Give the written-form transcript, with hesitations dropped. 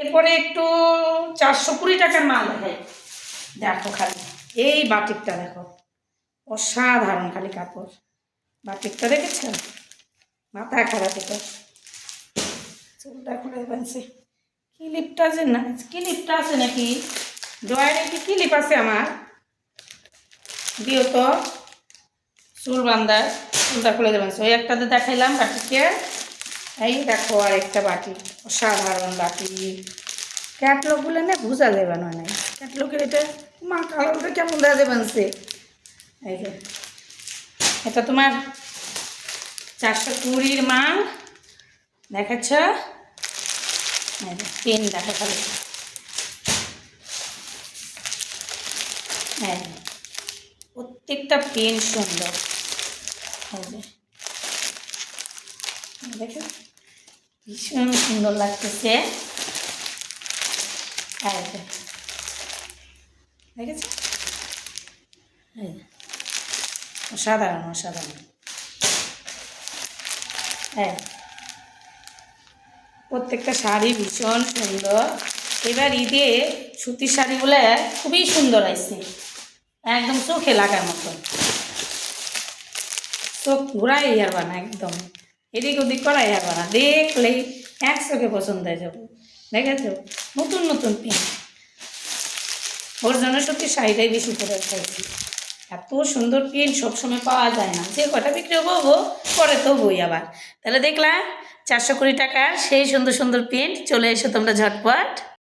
এরপরে একটু 420 টাকার মাল দেখাই। দেখো খালি এই বাটিকটা দেখো, অসাধারণ খালি কাপড়। বাটিকটা দেখেছ, মাথা খারাপ। এটা চুলটা খুলে বানছে। ক্লিপটা আছে না, ক্লিপটা আছে নাকি ড্রয়ারে? কি ক্লিপ আছে আমার? দিও তো চুল বান্ধার। চুলটা খুলে দেবেন। ওই একটাতে দেখাইলাম বাটিকে। এই দেখো আর একটা বাটি, অসাধারণ বাটি। ক্যাটলগুলো না বুঝা দেবে না, নাই ক্যাটলগের এটা মা কালারটা কেমন দেওয়া দেবেন সে। এই যে এটা তোমার 420 মাল দেখাচ্ছ। পেন দেখা খালি, হ্যাঁ প্রত্যেকটা পেন সুন্দর। দেখো ভীষণ সুন্দর লাগতেছে। দেখেছ, অসাধারণ অসাধারণ। হ্যাঁ প্রত্যেকটা শাড়ি ভীষণ সুন্দর। এবার ঈদে সুতির শাড়িগুলো খুবই সুন্দর আসছে, একদম চোখে লাগার মতো। চোখ ঘুরাই যাবে না, একদম এদিক ওদিক করাই যাবে না, দেখলেই এক চোখে পছন্দ হয়ে যাবে। দেখেছো নতুন নতুন প্রিন্ট। ওর জন্য সত্যি শাড়িটাই বেশি করে খাইছি। এত সুন্দর প্রিন্ট সবসময় পাওয়া যায় না, যে কটা বিক্রি করবো পরে তো বই আবার। তাহলে দেখলাম 420 টাকার সেই সুন্দর সুন্দর প্রিন্ট। চলে এসো তোমরা ঝটপট।